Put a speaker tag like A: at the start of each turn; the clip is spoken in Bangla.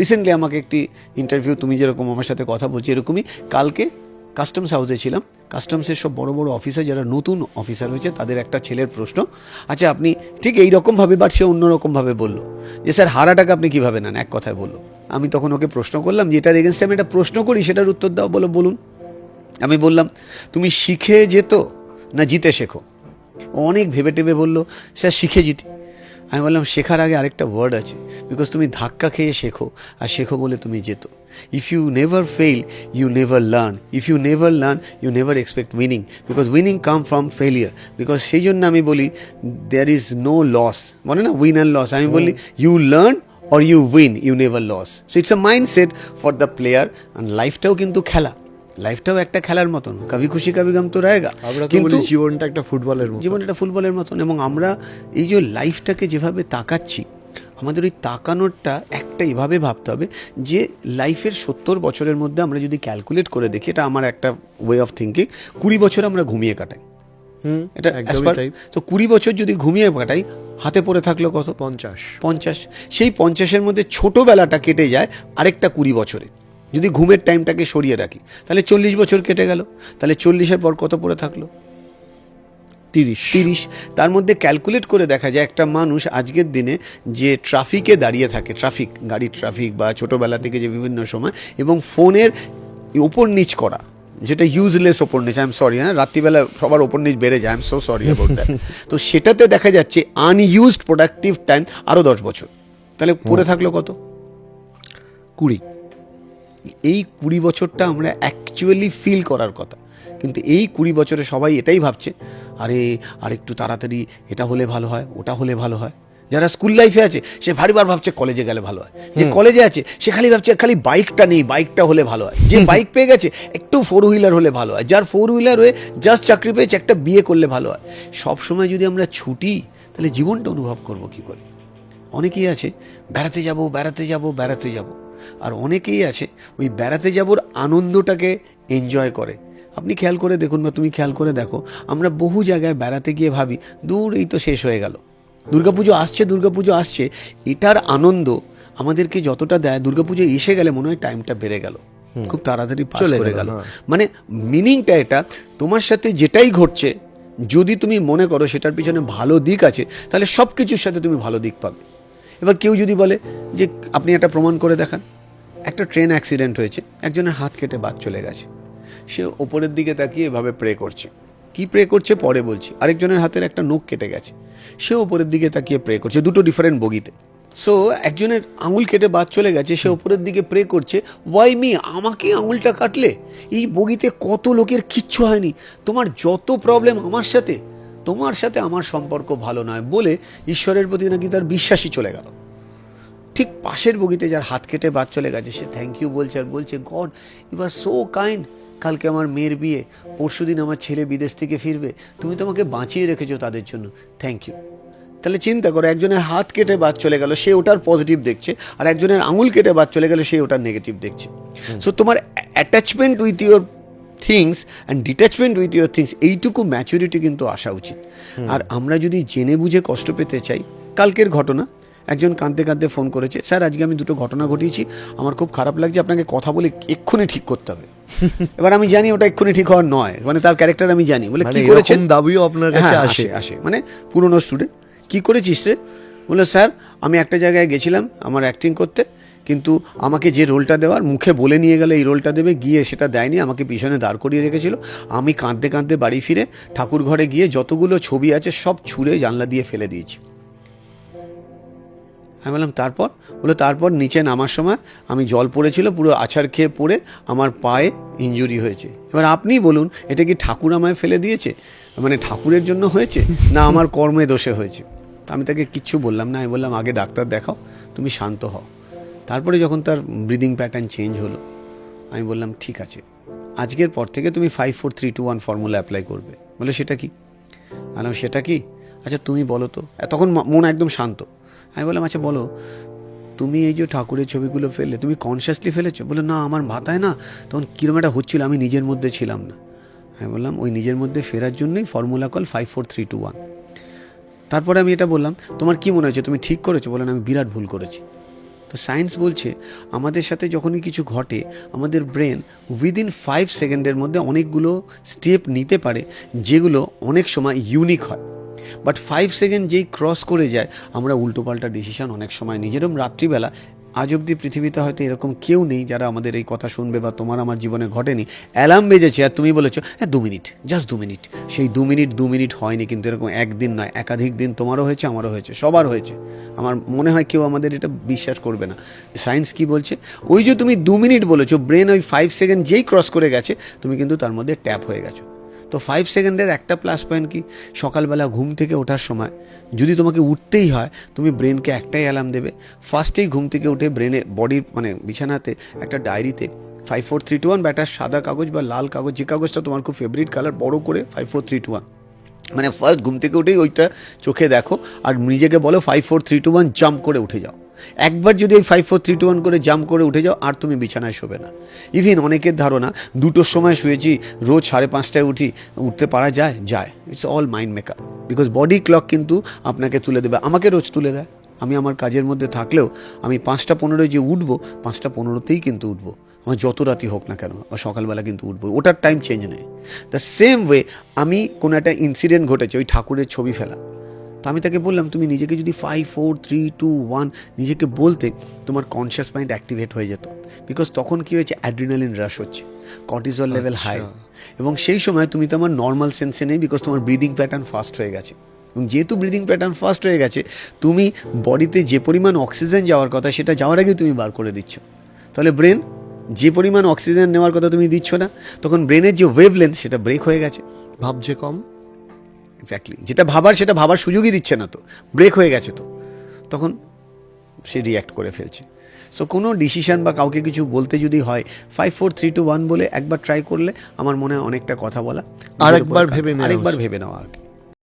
A: রিসেন্টলি আমাকে একটি ইন্টারভিউ, তুমি যেরকম আমার সাথে কথা বলছি এরকমই, কালকে কাস্টমস হাউসে ছিলাম, কাস্টমসের সব বড় বড় অফিসার যারা নতুন অফিসার হয়েছে তাদের একটা ছেলের প্রশ্ন, আচ্ছা আপনি ঠিক এইরকমভাবে, বাট সে অন্যরকমভাবে বললো যে স্যার হারাটাকে আপনি কীভাবে নেন, এক কথায় বললো। আমি তখন ওকে প্রশ্ন করলাম যে এটার এগেনস্টে আমি একটা প্রশ্ন করি, সেটার উত্তর দাও। বলুন। আমি বললাম তুমি শিখে যেত না জিতে শেখো? অনেক ভেবে টেবে বললো স্যার শিখে জিতি। আমি বললাম শেখার আগে আরেকটা ওয়ার্ড আছে, বিকজ তুমি ধাক্কা খেয়ে শেখো, আর শেখো বলে তুমি যেত। If you never fail you never learn, if you never learn you never expect winning, because winning come from failure. Because সেই জন্য আমি বলি দেয়ার ইজ নো লস, বলে না উইন অ্যান্ড লস, আমি বলি you learn or you win, you never lost. So it's a mindset for the player, and লাইফটাও কিন্তু খেলা, লাইফটাও একটা খেলার মতন, কবি খুশি কবি গম তো রয়েগা,
B: কিন্তু জীবনটা একটা ফুটবলের মতন,
A: জীবন একটা ফুটবলের মতন। এবং আমরা এই যে লাইফটাকে যেভাবে তাকাচ্ছি, আমাদের ওই তাকানোরটা একটা এভাবে ভাবতে হবে যে লাইফের 70 বছরের মধ্যে আমরা যদি ক্যালকুলেট করে দেখি, এটা আমার একটা ওয়ে অফ থিঙ্কিং, 20 বছর আমরা ঘুমিয়ে কাটাই। এটা তো 20 বছর যদি ঘুমিয়ে কাটাই, হাতে পড়ে থাকলো কত? 50। সেই 50-এর মধ্যে ছোটোবেলাটা কেটে যায় আরেকটা 20 বছরে। যদি ঘুমের টাইমটাকে সরিয়ে রাখি তাহলে 40 বছর কেটে গেল। তাহলে 40-এর পর কত পড়ে থাকলো? 30। তার মধ্যে ক্যালকুলেট করে দেখা যায় একটা মানুষ আজকের দিনে যে ট্রাফিকে দাঁড়িয়ে থাকে, ট্রাফিক, গাড়ির ট্রাফিক বা ছোটোবেলা থেকে যে বিভিন্ন সময়, এবং ফোনের ওপর নিচ করা, যেটা ইউজলেস ওপর নিচ, আই এম সরি, হ্যাঁ রাত্রিবেলা সবার ওপর নিচ বেড়ে যায়, I am so sorry about that. তো সেটাতে দেখা যাচ্ছে আনইউজড প্রোডাক্টিভ টাইম আরও 10 বছর। তাহলে পড়ে থাকলো কত?
B: 20।
A: এই 20 বছরটা আমরা অ্যাকচুয়ালি ফিল করার কথা, কিন্তু এই 20 বছরে সবাই এটাই ভাবছে, আরে আর একটু তাড়াতাড়ি এটা হলে ভালো হয়, ওটা হলে ভালো হয়। যারা স্কুল লাইফে আছে সে ভারিবার ভাবছে কলেজে গেলে ভালো হয়, যে কলেজে আছে সে খালি ভাবছে খালি বাইকটা নেই, বাইকটা হলে ভালো হয়, যে বাইক পেয়ে গেছে একটু 4 হুইলার হলে ভালো হয়, যার 4 হুইলার হয়ে জাস্ট চাকরি পেয়েছে একটা বিয়ে করলে ভালো হয়। সব সময় যদি আমরা ছুটি, তাহলে জীবনটা অনুভব করব কী করে? অনেকেই আছে বেড়াতে যাব বেড়াতে যাব বেড়াতে যাব, আর অনেকেই আছে ওই বেড়াতে যাবোর আনন্দটাকে এনজয় করে। আপনি খেয়াল করে দেখুন বা তুমি খেয়াল করে দেখো, আমরা বহু জায়গায় বেড়াতে গিয়ে ভাবি দূর এই তো শেষ হয়ে গেল, দুর্গাপুজো আসছে, এটার আনন্দ আমাদেরকে যতটা দেয়, দুর্গাপুজো এসে গেলে মনে হয় টাইমটা বেড়ে গেল, খুব তাড়াতাড়ি পাস করে গেল। মানে মিনিংটা এটা, তোমার সাথে যেটাই ঘটছে যদি তুমি মনে করো সেটার পিছনে ভালো দিক আছে, তাহলে সব কিছুর সাথে তুমি ভালো দিক পাবে। এবার কেউ যদি বলে যে আপনি একটা প্রমাণ করে দেখান, একটা ট্রেন অ্যাক্সিডেন্ট হয়েছে, একজনের হাত কেটে বাদ চলে গেছে, সে ওপরের দিকে তাকিয়ে এভাবে প্রে করছে, কি প্রে করছে পরে বলছি। আরেকজনের হাতের একটা নখ কেটে গেছে, সে ওপরের দিকে তাকিয়ে প্রে করছে, দুটো ডিফারেন্ট বগিতে। সো একজনের আঙুল কেটে বাদ চলে গেছে, সে ওপরের দিকে প্রে করছে, ওয়াই মি, আমাকে আঙুলটা কাটলে? এই বগিতে কত লোকের কিচ্ছু হয়নি, তোমার যত প্রবলেম আমার সাথে, তোমার সাথে আমার সম্পর্ক ভালো নয় বলে ঈশ্বরের প্রতি নাকি তার বিশ্বাসই চলে গেল। ঠিক পাশের বগিতে যার হাত কেটে বাদ চলে গেছে, সে থ্যাংক ইউ বলছে, আর বলছে God you are so kind, কালকে আমার মেয়ের বিয়ে, পরশুদিন আমার ছেলে বিদেশ থেকে ফিরবে, তুমি তোমাকে বাঁচিয়ে রেখেছো তাদের জন্য, থ্যাংক ইউ। তাহলে চিন্তা করো, একজনের হাত কেটে বাদ চলে গেল, সে ওটার পজিটিভ দেখছে, আর একজনের আঙুল কেটে বাদ চলে গেল, সে ওটার নেগেটিভ দেখছে। সো তোমার attachment with your things and detachment with your things, এইটুকু ম্যাচুরিটি কিন্তু আসা উচিত। আর আমরা যদি জেনে বুঝে কষ্ট পেতে চাই, কালকের ঘটনা, একজন কাঁদতে কাঁদতে ফোন করেছে, স্যার আজকে আমি 2টো ঘটনা ঘটিয়েছি, আমার খুব খারাপ লাগছে, আপনাকে কথা বলে এক্ষুনি ঠিক করতে হবে। এবার আমি জানি ওটা এক্ষুনি ঠিক হওয়ার নয়, মানে তার ক্যারেক্টার আমি জানি, বলে কি করেছেন,
B: দাবিও আপনার কাছে আসে,
A: মানে পুরনো স্টুডেন্ট, কি করেছিস রে? বলে স্যার আমি একটা জায়গায় গেছিলাম আমার অ্যাক্টিং করতে, কিন্তু আমাকে যে রোলটা দেওয়ার মুখে বলে নিয়ে গেলে এই রোলটা দেবে, গিয়ে সেটা দেয়নি, আমাকে পিছনে দাঁড় করিয়ে রেখেছিল। আমি কাঁদতে কাঁদতে বাড়ি ফিরে ঠাকুর ঘরে গিয়ে যতগুলো ছবি আছে সব ছুঁড়ে জানলা দিয়ে ফেলে দিয়েছি। আমি বললাম তারপর? বলে তারপর নিচে নামার সময় আমি জল পড়েছিল, পুরো আছাড় খেয়ে পড়ে আমার পায়ে ইনজুরি হয়েছে। এবার আপনি বলুন, এটা কি ঠাকুর আমায় ফেলে দিয়েছে, মানে ঠাকুরের জন্য হয়েছে, না আমার কর্মে দোষে হয়েছে? আমি তাকে কিচ্ছু বললাম না, আমি বললাম আগে ডাক্তার দেখাও, তুমি শান্ত হও। তারপরে যখন তার ব্রিদিং প্যাটার্ন চেঞ্জ হলো, আমি বললাম ঠিক আছে, আজকের পর থেকে তুমি 5 4 3 2 1 ফর্মুলা অ্যাপ্লাই করবে। বলে সেটা কি? বললাম সেটা কি, আচ্ছা তুমি বলো তো। তখন মন একদম শান্ত। আমি বললাম আচ্ছা বলো, তুমি এই যে ঠাকুরের ছবিগুলো ফেললে, তুমি কনসিয়াসলি ফেলেছো? বলে না, আমার মাথায় না তখন কীরকম একটা হচ্ছিল, আমি নিজের মধ্যে ছিলাম না। আমি বললাম ওই নিজের মধ্যে ফেরার জন্যই ফর্মুলা কল 5 4 3 2 1। তারপরে আমি এটা বললাম, তোমার কি মনে হচ্ছে, তুমি ঠিক করেছো? বলেন আমি বিরাট ভুল করেছি। তো সায়েন্স বলছে আমাদের সাথে যখনই কিছু ঘটে আমাদের ব্রেন উইদিন 5 সেকেন্ডের মধ্যে অনেকগুলো স্টেপ নিতে পারে যেগুলো অনেক সময় ইউনিক হয়। বাট 5 সেকেন্ড যেই ক্রস করে যায় আমরা উল্টোপাল্টা ডিসিশন অনেক সময় নিই। যেরকম রাত্রিবেলা আজ অবধি পৃথিবীতে হয়তো এরকম কেউ নেই যারা আমাদের এই কথা শুনবে বা তোমার আমার জীবনে ঘটেনি, অ্যালার্ম বেজেছে আর তুমি বলেছো হ্যাঁ 2 মিনিট, জাস্ট 2 মিনিট। সেই 2 মিনিট হয়নি, কিন্তু এরকম একদিন নয়, একাধিক দিন তোমারও হয়েছে, আমারও হয়েছে, সবার হয়েছে। আমার মনে হয় কেউ আমাদের এটা বিশ্বাস করবে না। সায়েন্স কি বলছে, ওই যে তুমি 2 মিনিট বলেছো, ব্রেন ওই 5 সেকেন্ড যেই ক্রস করে গেছে তুমি কিন্তু তার মধ্যে ট্যাপ হয়ে গেছো। তো 5 সেকেন্ডের একটা প্লাস পয়েন্ট কি, সকালবেলা ঘুম থেকে ওঠার সময় যদি তোমাকে উঠতেই হয় তুমি ব্রেনকে একটাই অ্যালার্ম দেবে, ফার্স্টেই ঘুম থেকে উঠে ব্রেনে বডির মানে বিছানাতে একটা ডায়েরিতে 5 4 3 2 1 বা একটা সাদা কাগজ বা লাল কাগজ, যে কাগজটা তোমার খুব ফেভারিট কালার, বড় করে 5 4 3 2 1, মানে ফার্স্ট ঘুম থেকে উঠেই ওইটা চোখে দেখো আর নিজেকে বলো 5 4 3 2 1 জাম্প করে উঠে যাও। একবার যদি ওই 5 4 3 2 1 করে জাম্প করে উঠে যাও আর তুমি বিছানায় শোবে না। ইভিন অনেকের ধারণা 2টোর সময় শুয়েছি, রোজ 5:30টায় উঠতে পারা যায়, it's all mind makeup. Because body clock কিন্তু আপনাকে তুলে দেবে, আমাকে রোজ তুলে দেয়। আমি আমার কাজের মধ্যে থাকলেও আমি 5:15 যে উঠবো 5:15তেই কিন্তু উঠবো, আমার যত রাতি হোক না কেন, বা সকালবেলা কিন্তু উঠবো, ওটার টাইম চেঞ্জ নেই। দ্য সেম ওয়ে আমি কোনো একটা ইনসিডেন্ট ঘটেছে, ওই ঠাকুরের ছবি ফেলা, তো আমি তাকে বললাম তুমি নিজেকে যদি 5 4 3 2 1 নিজেকে বলতে, তোমার কনসিয়াস মাইন্ড অ্যাক্টিভেট হয়ে যেত। বিকজ তখন কী হয়েছে, অ্যাড্রিনালিন রাশ হচ্ছে, কর্টিজল লেভেল হাই, এবং সেই সময় তুমি তোমার নর্মাল সেন্সে নেই, বিকজ তোমার ব্রিদিং প্যাটার্ন ফাস্ট হয়ে গেছে। এবং যেহেতু ব্রিদিং প্যাটার্ন ফাস্ট হয়ে গেছে, তুমি বডিতে যে পরিমাণ অক্সিজেন যাওয়ার কথা সেটা যাওয়ার আগে তুমি বার করে দিচ্ছ। তাহলে ব্রেন যে পরিমাণ অক্সিজেন নেওয়ার কথা তুমি দিচ্ছ না, তখন ব্রেনের যে ওয়েভ লেন্থ সেটা ব্রেক হয়ে গেছে।
B: ভাবছে কম,
A: এক্স্যাক্টলি, যেটা ভাবার সেটা ভাবার সুযোগই দিচ্ছে না, তো ব্রেক হয়ে গেছে, তো তখন সে রিঅ্যাক্ট করে ফেলছে। সো কোনো ডিসিশন বা কাউকে কিছু বলতে যদি হয় 5 4 3 2 1 বলে একবার ট্রাই করলে আমার মনে হয় অনেকটা কথা বলা,
B: আরেকবার ভেবে নেওয়া
A: আরেকবার ভেবে নেওয়া আর কি।